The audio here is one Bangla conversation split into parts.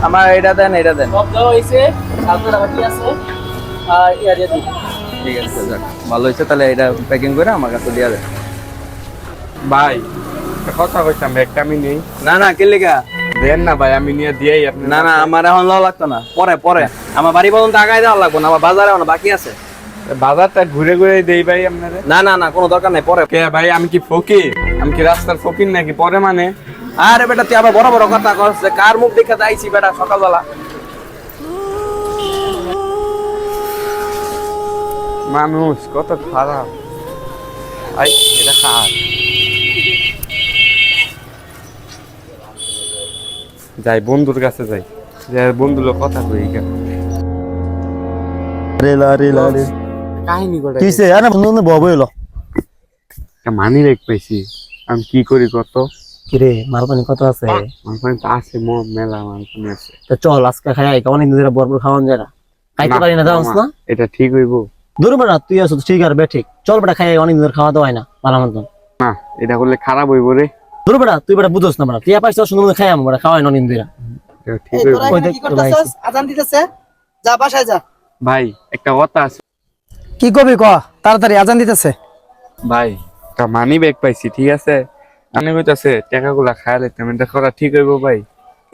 আমার এটা দেন এটা দেন। সব দেওয়া হয়েছে, সাথে বাকি আছে আর ইয়া দিয়ে দিন। ঠিক আছে যাক ভালো হয়েছে, তাহলে এটা প্যাকিং করে আমার কাছে দিয়ে দেন। ভাই একটা কথা কইতাম, একটা আমি নেই। না না কে লেগা? দেন না ভাই, আমি নিয়ে দিয়েই আপনি। না না আমার এখন লওয়া লাগতো না, পরে পরে আমার বাড়ি পর্যন্ত আগায় দেওয়া লাগবে না, আমার বাজারে এখন বাকি আছে। বাজারটা ঘুরে ঘুরে দেই ভাই আপনারে। না না না কোনো দরকার নাই, পরে। কে ভাই, আমি কি ফকির? আমি কি রাস্তার ফকির নাকি পরে মানে? আরে বেটা তুই আবার বড় বড় কথা করছিস, কার মুখ দেখে যাইছি বেটা সকালবেলা? মানুষ কত খারাপ। ভাই এটা খারাপ। যাই বন্ধুর কাছে যাই, যে বন্ধুর লোক কথা কই কেন। কাহিনী করে কিসে আরে বন্ধু বন্ধু বব হইলো মানি রেখ পাইছি, আমি কি করি কত? কিরে মালপানি কত আছে? মালপানি তো আছে, মেলা মালপানি আছে। তো চল আজকে খাই অনেক দিন ধরে বরবর খাওয়ান যায় না, খাইতে পারি না জানোস না? এটা ঠিক হইব দূর বেটা তুই আছো ঠিক আর বে ঠিক, চল বেটা খাই অনেক দিন ধরে খাওয়া দাওয়া হয় না ভালো মতন। না? এটা করলে খারাপ হইব রে। দূর বেটা তুই বেটা বুঝোস না বেটা, তুই পাইছ সুন্দর মতো খাই আমি বেটা খাওয়াই অনেক দিন ধরে। এটা ঠিক হইব। ওই দেখ তো ভাই আজান দিতেছে, যা বাসায় যা। ভাই একটা কথা আছে কি কবি ক, তাড়াতাড়ি আজান দিতেছে। ভাই, একটা মানি ব্যাগ পাইছি, ঠিক আছে? আমি কইতাছে টাকাগুলা খায়া লাইতাম, এটা করা ঠিক হইব ভাই?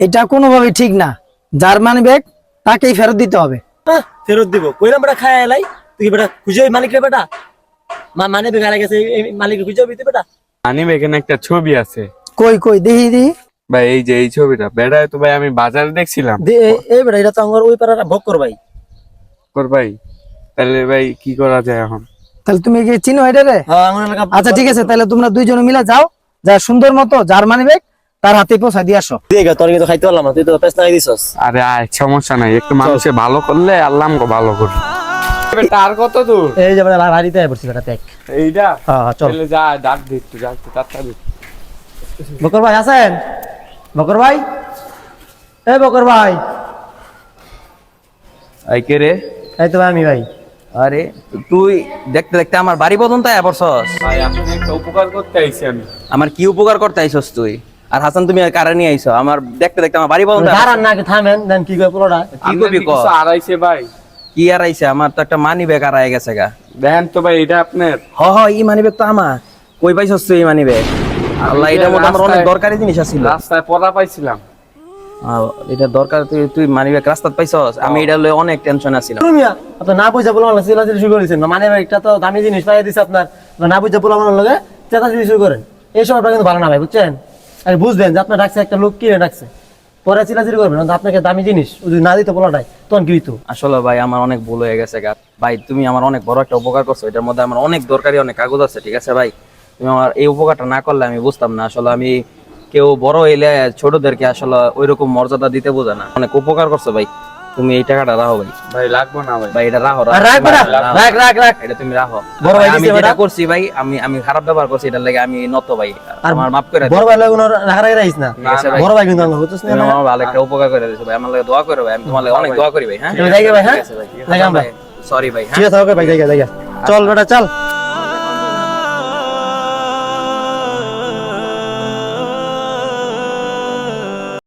এটা কোনোভাবেই ঠিক না, যার মানি ব্যাগ তাকেই ফেরত দিতে হবে। ফেরত দিব কইলাম বেটা খাই আলাই, তুই বেটা খুঁজে মালিক রে বেটা, মানে বেগারে গেছে মালিক খুঁজে দিতে বেটা। মানি ব্যাগে একটা ছবি আছে কই কই দেখি দেখি। ভাই, এই যে এই ছবিটা বেড়া তো ভাই, আমি বাজারে দেখছিলাম। এই বেটা এটা তো আমার ওই পাড়ার ভোগ কর ভাই। কর ভাই, তাহলে ভাই কি করা যায় এখন? তাহলে তুমি কি চিনো এটা রে? হ্যাঁ আমার এলাকা। আচ্ছা ঠিক আছে, তাহলে তোমরা দুইজনে মিলে যাও, যা সুন্দর মতো যার মানি ব্যাগ তার হাতে পৌঁছা দিয়ে আসো। ঠিক আছে, তোর কিন্তু খাইতে পারলাম না, তুই তো পেছ লাগাই দিছস। আরে আয়, সমস্যা নাই, একটু মানুষে ভালো করলে আল্লাহ আমাকে ভালো করবে। বেটা আর কত দূর? এই যে বেটা বাড়িতে পড়ছি বেটা দেখ। এইটা? হ্যাঁ চল। তাহলে যা, ডাক দে একটু, ডাক দে তাড়াতাড়ি। বকর ভাই আছেন? বকর ভাই, এই বকর ভাই। এই কে রে? এই তো আমি ভাই। আরে তুই দেখতে দেখতে আমার বাড়ি পর্যন্ত আয়া পড়ছস। ভাই আপনি একটা উপকার করতে আইছি আমি। আমার কি উপকার করতে আইছস তুই? আর হাসান তুমি আর কারে নিয়ে আইছো? আমার দেখতে দেখতে আমার বাড়ি পর্যন্ত আয়া দাঁড়ান না, থামেন দেন কি কয় পুরোটা। কি করবি ক? কিছু আড়াইছে ভাই। কি আর আইছে? আমার তো একটা মানি ব্যাগ আর আয় গেছে গা। দেখেন তো ভাই, এটা আপনার? হ হ এই মানি ব্যাগ তো আমার। কই পাইছস তুই এই মানি ব্যাগ? আল্লাহ, এটার মধ্যে আমার অনেক দরকারি জিনিস আছিল। রাস্তায় পড়া পাইছিলাম। এটা দরকার, তুই তুই মানি ব্যাগ রাস্তাত পাইছস? আমি এটা লয়ে অনেক টেনশন আছিলাম। মিয়া আপনি না পয়সা বলা না চিল্লা চিল্লি শুরু করেছেন, মানে একটা তো দামি জিনিস পাই দিছে আপনার, না পয়সা বলা আমার লগে চেতা চিল্লি শুরু করেন, এই সময়টা কিন্তু ভালো না ভাই, বুঝছেন? আর বুঝবেন যে আপনার ডাকছে একটা লোক কিনে ডাকছে, পরে চিল্লা চিল্লি করবেন, আপনাকে দামি জিনিস যদি না দিতে বলাটাই তখন কি হইতো? আসলে ভাই আমার অনেক ভুল হয়ে গেছে গা ভাই, তুমি আমার অনেক বড় একটা উপকার করছো, এটার মধ্যে আমার অনেক দরকারি অনেক কাগজ আছে, ঠিক আছে ভাই? তুমি আমার এই উপকারটা না করলে আমি বুঝতাম না। আসলে আমি কেউ বড় হইলে ছোটদেরকে আসলে ওইরকম মর্যাদা দিতে বোঝে না। অনেক উপকার করছো ভাই, তুমি এই টাকাটা রাখো ভাই। ভাই লাগবো না ভাই। ভাই এটা রাখো, আর রাখ বেটা, রাখ রাখ রাখ। এটা তুমি রাখো। বড় ভাই আমি দিছে যেটা বেটা। করছি ভাই, আমি খারাপ ব্যবহার করছি, এটার লাগে আমি নত ভাই, আমার মাফ করে দাও। বড় ভাই লাগে রাখা রাখা রাখিস না, ঠিক আছে ভাই। বড় ভাই কিন্তু আমার বুঝছিস তুমি না? আমার ভালো একটা উপকার করে দিয়েছো ভাই, আমার লাগে দোয়া করো ভাই, আমি তোমার লাগে অনেক দোয়া করি ভাই। হ্যাঁ তুমি যাইগে ভাই, হ্যাঁ ঠিক আছে ভাই, যাইগে আমরা। সরি ভাই। হ্যাঁ ঠিক আছে ওকে ভাই, যাইগে যাইগে। চল বেটা চল।